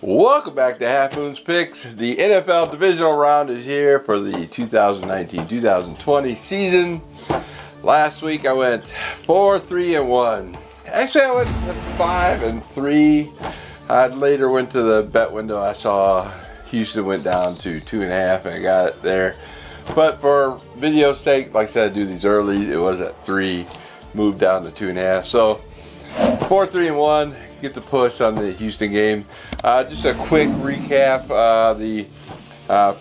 Welcome back to Half Moon's Picks. The NFL Divisional round is here for the 2019-2020 season. Last week I went 4-3-1. Actually, I went 5-3. I later went to the bet window. I saw Houston went down to 2.5 and I got it there. But for video's sake, like I said, I do these early. It was at 3, moved down to 2.5. So 4-3-1. Get the push on the Houston game. Just a quick recap. The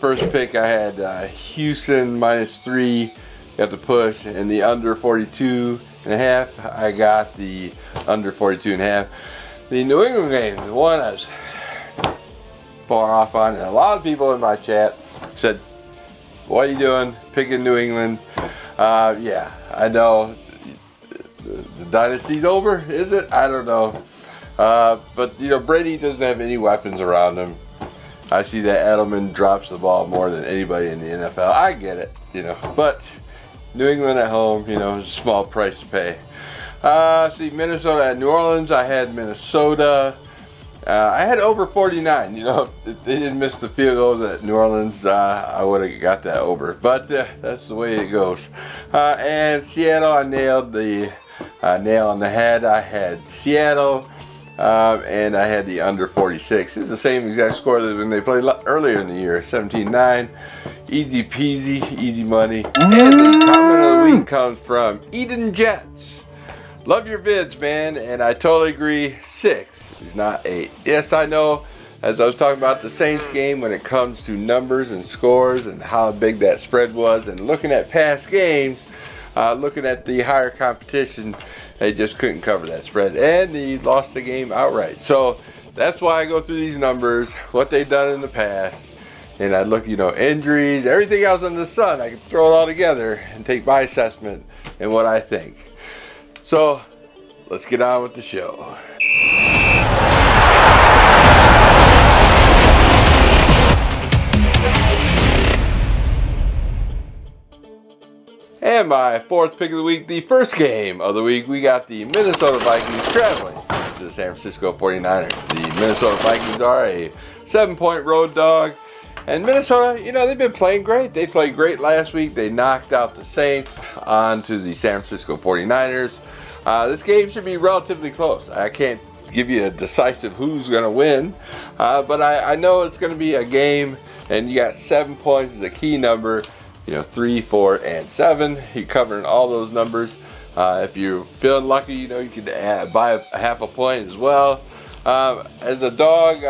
first pick I had Houston -3, got the push, and the under 42.5. I got the under 42.5. The New England game, the one I was far off on, and a lot of people in my chat said, "What are you doing? Picking New England?" Yeah, I know the dynasty's over. Is it? I don't know. But you know, Brady doesn't have any weapons around him. I see that Edelman drops the ball more than anybody in the NFL. I get it, you know, but New England at home, you know, is a small price to pay. See, Minnesota at New Orleans. I had Minnesota. I had over 49. You know, if they didn't miss the field goals at New Orleans, I would have got that over. But that's the way it goes. And Seattle, I nailed the nail on the head. I had Seattle. And I had the under 46. It was the same exact score that when they played earlier in the year, 17-9. Easy peasy, easy money. And the comment of the week comes from Eden Jets. Love your vids, man, and I totally agree. 6 is not 8. Yes, I know. As I was talking about the Saints game, when it comes to numbers and scores and how big that spread was, and looking at past games, looking at the higher competition, they just couldn't cover that spread, and he lost the game outright. So that's why I go through these numbers, what they've done in the past, and I look, you know, injuries, everything else under the sun. I can throw it all together and take my assessment and what I think. So let's get on with the show. And my fourth pick of the week, the first game of the week, we got the Minnesota Vikings traveling to the San Francisco 49ers. The Minnesota Vikings are a 7-point road dog. And Minnesota, you know, they've been playing great. They played great last week. They knocked out the Saints onto the San Francisco 49ers. This game should be relatively close. I can't give you a decisive who's going to win. But I know it's going to be a game, and you got 7 points as a key number. You know, 3, 4, and 7. You're covering all those numbers. If you're feeling lucky, you know, you could buy a half a point as well. As a dog,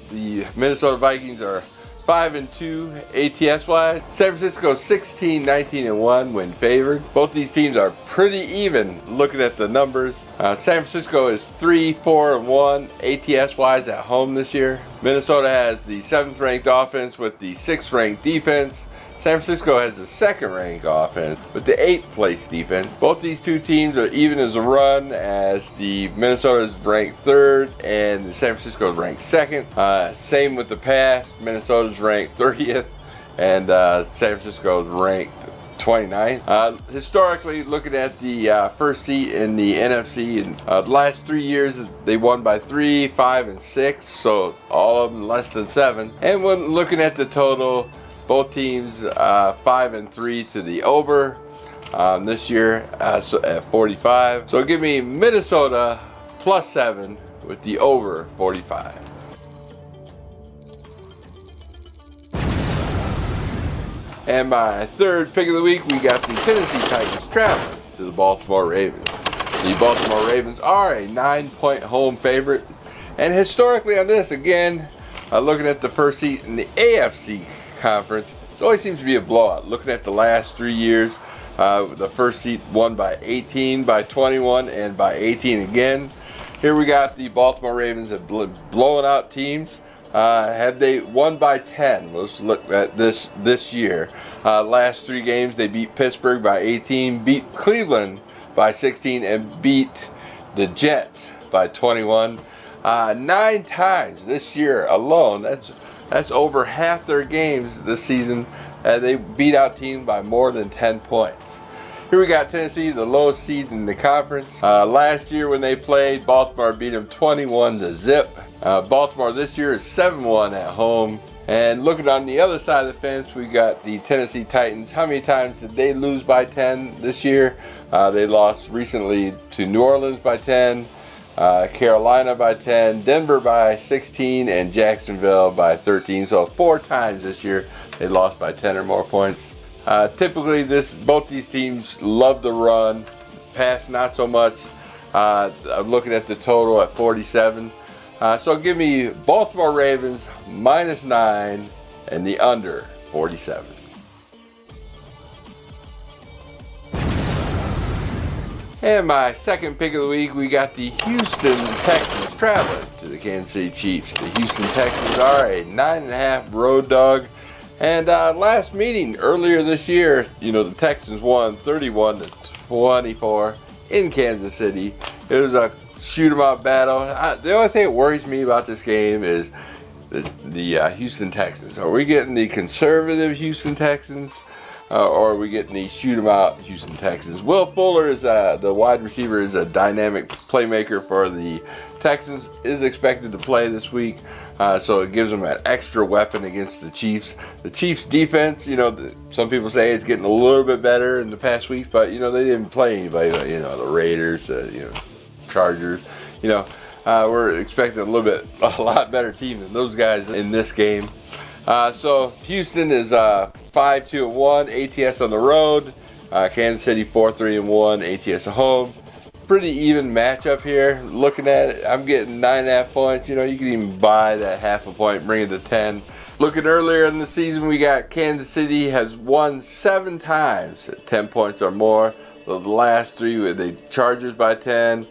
the Minnesota Vikings are 5-2 ATS wise. San Francisco 16-19-1 when favored. Both these teams are pretty even looking at the numbers. San Francisco is 3-4-1 ATS wise at home this year. Minnesota has the 7th ranked offense with the 6th ranked defense. San Francisco has the 2nd ranked offense with the 8th place defense. Both these two teams are even as a run, as the Minnesota is ranked 3rd and the San Francisco is ranked 2nd. Same with the pass. Minnesota's ranked 30th and San Francisco is ranked 29th. Historically, looking at the first seat in the NFC, in the last 3 years, they won by 3, 5, and 6, so all of them less than 7. And when looking at the total, both teams 5-3 to the over this year, so at 45. So give me Minnesota +7 with the over 45. And my third pick of the week, we got the Tennessee Titans traveling to the Baltimore Ravens. The Baltimore Ravens are a 9-point home favorite. And historically on this, again, looking at the first seat in the AFC conference, it always seems to be a blowout. Looking at the last 3 years, the first seat won by 18, by 21, and by 18 again. Here we got the Baltimore Ravens have blowing out teams. Have they won by 10? Let's look at this year. Last 3 games, they beat Pittsburgh by 18, beat Cleveland by 16, and beat the Jets by 21. 9 times this year alone. That's over half their games this season. They beat out teams by more than 10 points. Here we got Tennessee, the lowest seed in the conference. Last year when they played, Baltimore beat them 21-0. Baltimore this year is 7-1 at home. And looking on the other side of the fence, we got the Tennessee Titans. How many times did they lose by 10 this year? They lost recently to New Orleans by 10, Carolina by 10, Denver by 16, and Jacksonville by 13. So 4 times this year they lost by 10 or more points. Typically both these teams love the run, pass not so much. I'm looking at the total at 47. So give me Baltimore Ravens -9 and the under 47. And my second pick of the week, we got the Houston Texans traveling to the Kansas City Chiefs. The Houston Texans are a 9.5 road dog. And last meeting earlier this year, the Texans won 31-24 in Kansas City. It was a shoot 'em out battle. The only thing that worries me about this game is the Houston Texans. Are we getting the conservative Houston Texans, or are we getting the shoot 'em out Houston Texans? Will Fuller is the wide receiver, is a dynamic playmaker for the Texans, is expected to play this week, so it gives them an extra weapon against the Chiefs. The Chiefs defense, some people say it's getting a little bit better in the past week, but they didn't play anybody, the Raiders, Chargers. We're expecting a lot better team than those guys in this game. So Houston is 5-2-1, ATS on the road. Kansas City 4-3-1, ATS at home. Pretty even matchup here. Looking at it, I'm getting 9.5 points. You can even buy that half a point, bring it to 10. Looking earlier in the season, we got Kansas City has won 7 times at 10 points or more. The last 3 were the Chargers by 10.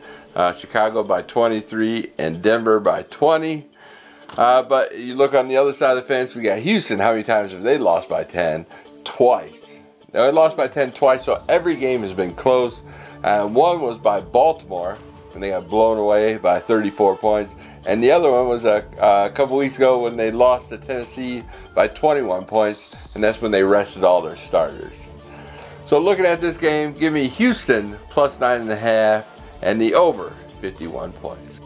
Chicago by 23, and Denver by 20. But you look on the other side of the fence, we got Houston. How many times have they lost by 10? Twice. They lost by 10 twice, so every game has been close. One was by Baltimore, and they got blown away by 34 points. And the other one was a couple weeks ago when they lost to Tennessee by 21 points, and that's when they rested all their starters. So looking at this game, give me Houston plus 9.5. and the over 51 points.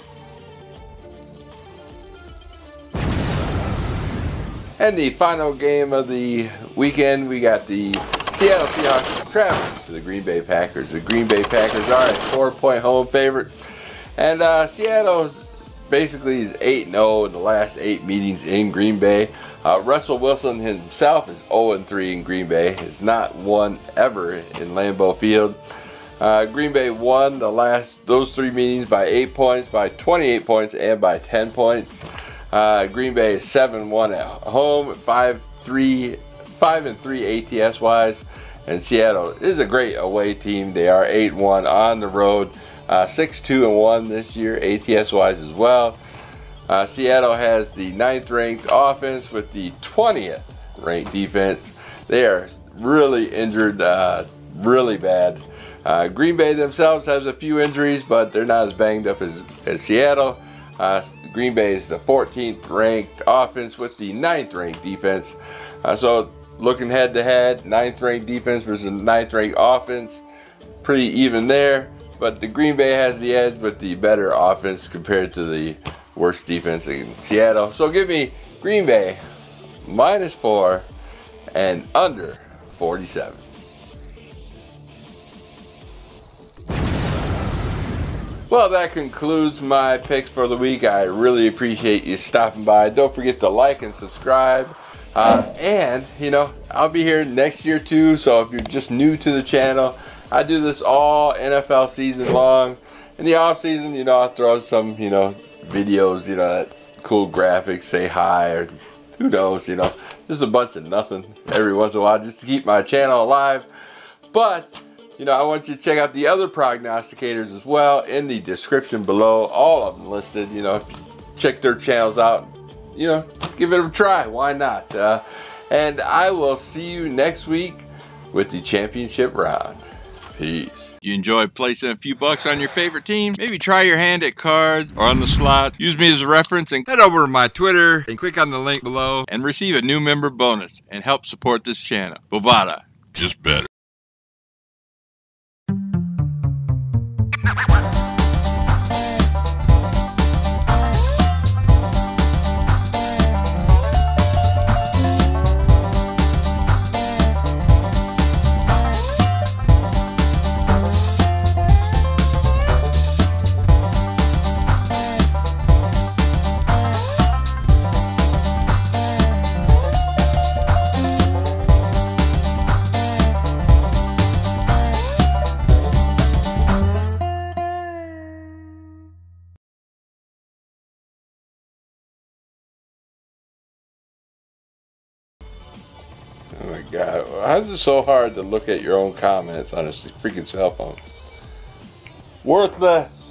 And the final game of the weekend, we got the Seattle Seahawks traveling to the Green Bay Packers. The Green Bay Packers are a 4-point home favorite. And Seattle basically is 8-0 in the last 8 meetings in Green Bay. Russell Wilson himself is 0-3 in Green Bay. Has not won ever in Lambeau Field. Green Bay won those 3 meetings by 8 points, by 28 points, and by 10 points. Green Bay is 7-1 at home, 5-3 ATS wise, and Seattle is a great away team. They are 8-1 on the road, 6-2-1 this year ATS wise as well. Seattle has the 9th ranked offense with the 20th ranked defense. They are really injured, really bad. Green Bay themselves has a few injuries, but they're not as banged up as Seattle. Green Bay is the 14th ranked offense with the 9th ranked defense. So looking head to head, 9th ranked defense versus 9th ranked offense, pretty even there. But the Green Bay has the edge with the better offense compared to the worst defense in Seattle. So give me Green Bay -4 and under 47. Well, that concludes my picks for the week. I really appreciate you stopping by. Don't forget to like and subscribe. And, I'll be here next year too. So if you're just new to the channel, I do this all NFL season long. In the off season, I'll throw some, videos, that cool graphics, say hi, or who knows, just a bunch of nothing every once in a while just to keep my channel alive. But I want you to check out the other prognosticators as well in the description below. All of them listed. If you check their channels out, give it a try. Why not? And I will see you next week with the championship round. Peace. You enjoyed placing a few bucks on your favorite team? Maybe try your hand at cards or on the slots. Use me as a reference and head over to my Twitter and click on the link below and receive a new member bonus and help support this channel. Bovada, just better. Oh my God. Why is it so hard to look at your own comments on a freaking cell phone? Worthless.